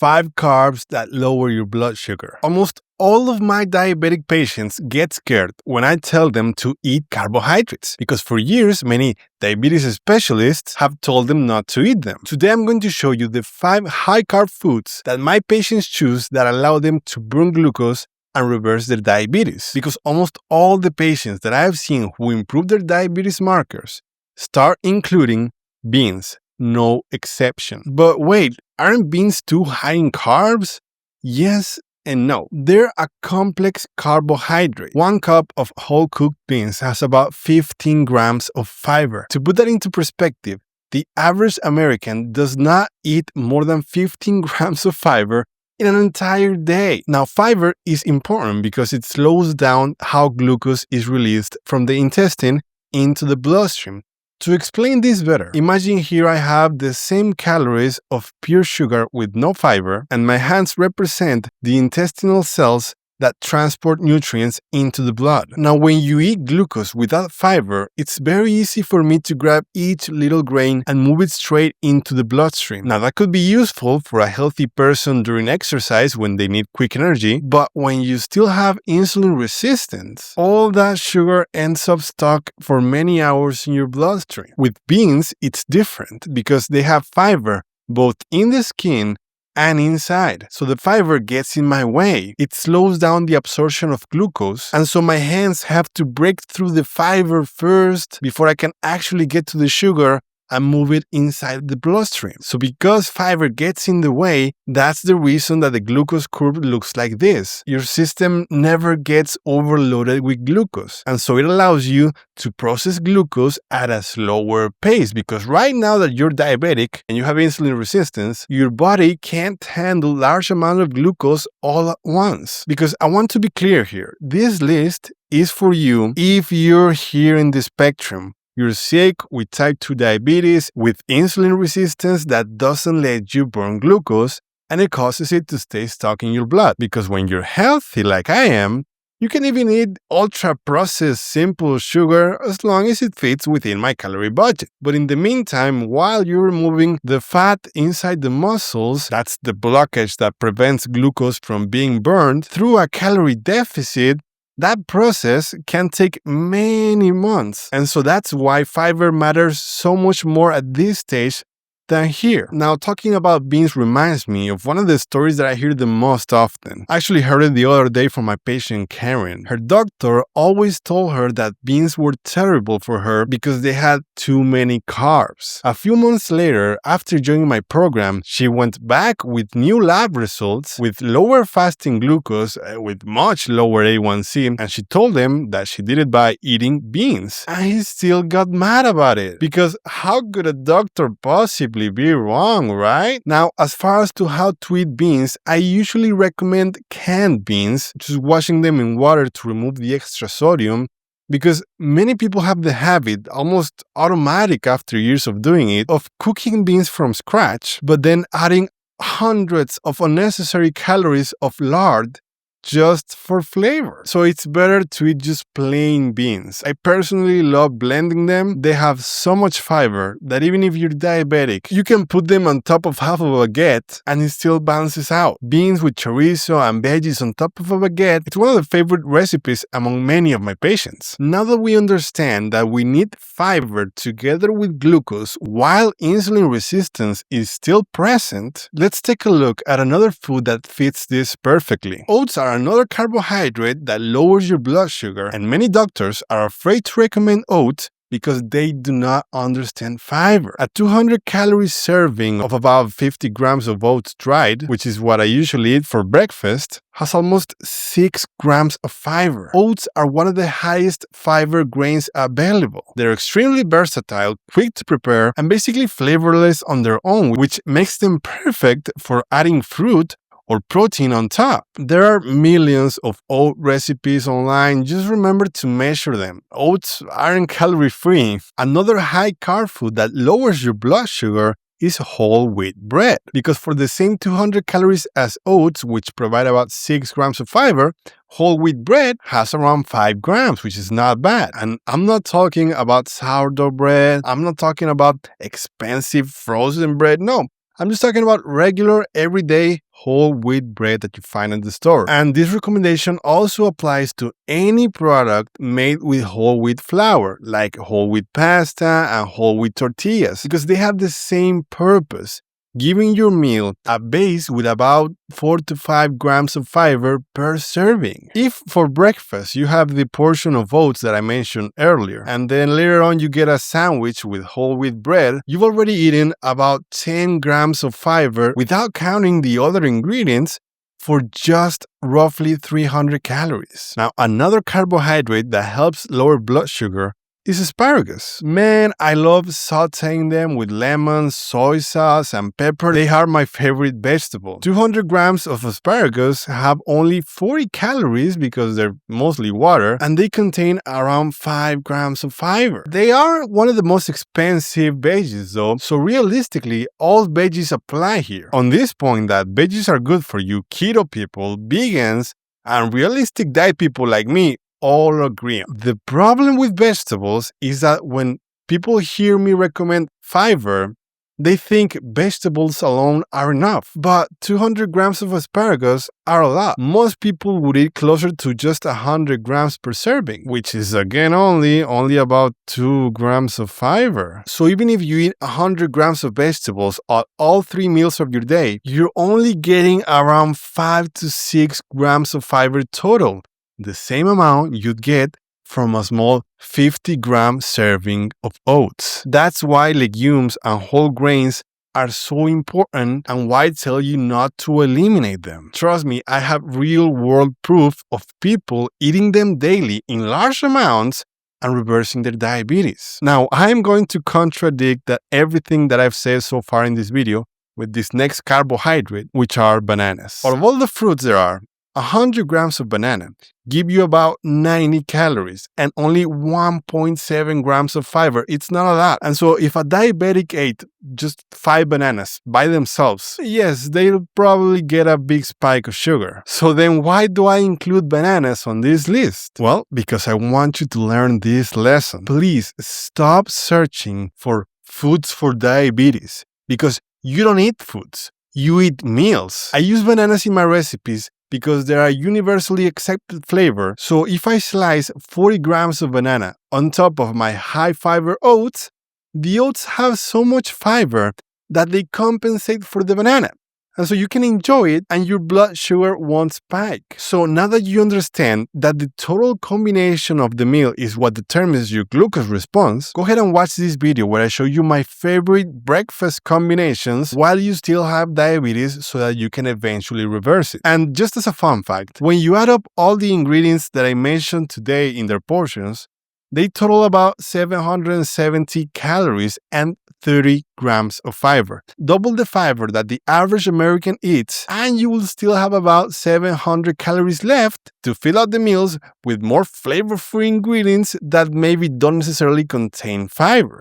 5 carbs that lower your blood sugar. Almost all of my diabetic patients get scared when I tell them to eat carbohydrates because for years, many diabetes specialists have told them not to eat them. Today, I'm going to show you the 5 high-carb foods that my patients choose that allow them to burn glucose and reverse their diabetes. Because almost all the patients that I have seen who improve their diabetes markers start including beans. No exception. But wait, aren't beans too high in carbs? Yes and no. They're a complex carbohydrate. 1 cup of whole cooked beans has about 15 grams of fiber. To put that into perspective, the average American does not eat more than 15 grams of fiber in an entire day. Now, fiber is important because it slows down how glucose is released from the intestine into the bloodstream. To explain this better, imagine here I have the same calories of pure sugar with no fiber, and my hands represent the intestinal cells that transport nutrients into the blood. Now, when you eat glucose without fiber, it's very easy for me to grab each little grain and move it straight into the bloodstream. Now, that could be useful for a healthy person during exercise when they need quick energy, but when you still have insulin resistance, all that sugar ends up stuck for many hours in your bloodstream. With beans, it's different because they have fiber both in the skin and inside. So the fiber gets in my way. It slows down the absorption of glucose, and so my hands have to break through the fiber first before I can actually get to the sugar and move it inside the bloodstream. So because fiber gets in the way, that's the reason that the glucose curve looks like this. Your system never gets overloaded with glucose, and so it allows you to process glucose at a slower pace, because right now that you're diabetic and you have insulin resistance, your body can't handle large amounts of glucose all at once. Because I want to be clear here, this list is for you if you're here in the spectrum. You're sick with type 2 diabetes, with insulin resistance that doesn't let you burn glucose, and it causes it to stay stuck in your blood. Because when you're healthy like I am, you can even eat ultra-processed simple sugar as long as it fits within my calorie budget. But in the meantime, while you're removing the fat inside the muscles, that's the blockage that prevents glucose from being burned, through a calorie deficit, that process can take many months. And so that's why fiber matters so much more at this stage than here. Now, talking about beans reminds me of one of the stories that I hear the most often. I actually heard it the other day from my patient Karen. Her doctor always told her that beans were terrible for her because they had too many carbs. A few months later, after joining my program, she went back with new lab results with lower fasting glucose, with much lower A1C, and she told him that she did it by eating beans. And he still got mad about it, because how could a doctor possibly be wrong, right? Now, as far as to how to eat beans, I usually recommend canned beans, just washing them in water to remove the extra sodium, because many people have the habit, almost automatic after years of doing it, of cooking beans from scratch, but then adding hundreds of unnecessary calories of lard just for flavor. So it's better to eat just plain beans. I personally love blending them. They have so much fiber that even if you're diabetic, you can put them on top of half of a baguette and it still balances out. Beans with chorizo and veggies on top of a baguette, it's one of the favorite recipes among many of my patients. Now that we understand that we need fiber together with glucose while insulin resistance is still present, let's take a look at another food that fits this perfectly. Oats are another carbohydrate that lowers your blood sugar, and many doctors are afraid to recommend oats because they do not understand fiber. A 200-calorie serving of about 50 grams of oats dried, which is what I usually eat for breakfast, has almost 6 grams of fiber. Oats are one of the highest fiber grains available. They're extremely versatile, quick to prepare, and basically flavorless on their own, which makes them perfect for adding fruit or protein on top. There are millions of oat recipes online. Just remember to measure them. Oats aren't calorie-free. Another high-carb food that lowers your blood sugar is whole wheat bread. Because for the same 200 calories as oats, which provide about 6 grams of fiber, whole wheat bread has around 5 grams, which is not bad. And I'm not talking about sourdough bread. I'm not talking about expensive frozen bread. No. I'm just talking about regular, everyday, whole wheat bread that you find in the store. And this recommendation also applies to any product made with whole wheat flour, like whole wheat pasta and whole wheat tortillas, because they have the same purpose, giving your meal a base with about 4 to 5 grams of fiber per serving. If for breakfast you have the portion of oats that I mentioned earlier, and then later on you get a sandwich with whole wheat bread, you've already eaten about 10 grams of fiber without counting the other ingredients for just roughly 300 calories. Now, another carbohydrate that helps lower blood sugar is asparagus. Man, I love sauteing them with lemon, soy sauce, and pepper. They are my favorite vegetable. 200 grams of asparagus have only 40 calories because they're mostly water, and they contain around 5 grams of fiber. They are one of the most expensive veggies though, so realistically, all veggies apply here. On this point that veggies are good for you, keto people, vegans, and realistic diet people like me all agree. The problem with vegetables is that when people hear me recommend fiber, they think vegetables alone are enough. But 200 grams of asparagus are a lot. Most people would eat closer to just 100 grams per serving, which is again only about 2 grams of fiber. So even if you eat 100 grams of vegetables at all 3 meals of your day, you're only getting around 5 to 6 grams of fiber total, the same amount you'd get from a small 50-gram serving of oats. That's why legumes and whole grains are so important and why I tell you not to eliminate them. Trust me, I have real-world proof of people eating them daily in large amounts and reversing their diabetes. Now, I'm going to contradict everything that I've said so far in this video with this next carbohydrate, which are bananas. Out of all the fruits there are, 100 grams of banana give you about 90 calories and only 1.7 grams of fiber. It's not a lot. And so if a diabetic ate just 5 bananas by themselves, yes, they'll probably get a big spike of sugar. So then why do I include bananas on this list? Well, because I want you to learn this lesson. Please stop searching for foods for diabetes because you don't eat foods. You eat meals. I use bananas in my recipes because they are a universally accepted flavor. So if I slice 40 grams of banana on top of my high fiber oats, the oats have so much fiber that they compensate for the banana. And so you can enjoy it and your blood sugar won't spike. So now that you understand that the total combination of the meal is what determines your glucose response, go ahead and watch this video where I show you my favorite breakfast combinations while you still have diabetes so that you can eventually reverse it. And just as a fun fact, when you add up all the ingredients that I mentioned today in their portions, they total about 770 calories and 30 grams of fiber. Double the fiber that the average American eats, and you will still have about 700 calories left to fill out the meals with more flavorful ingredients that maybe don't necessarily contain fiber.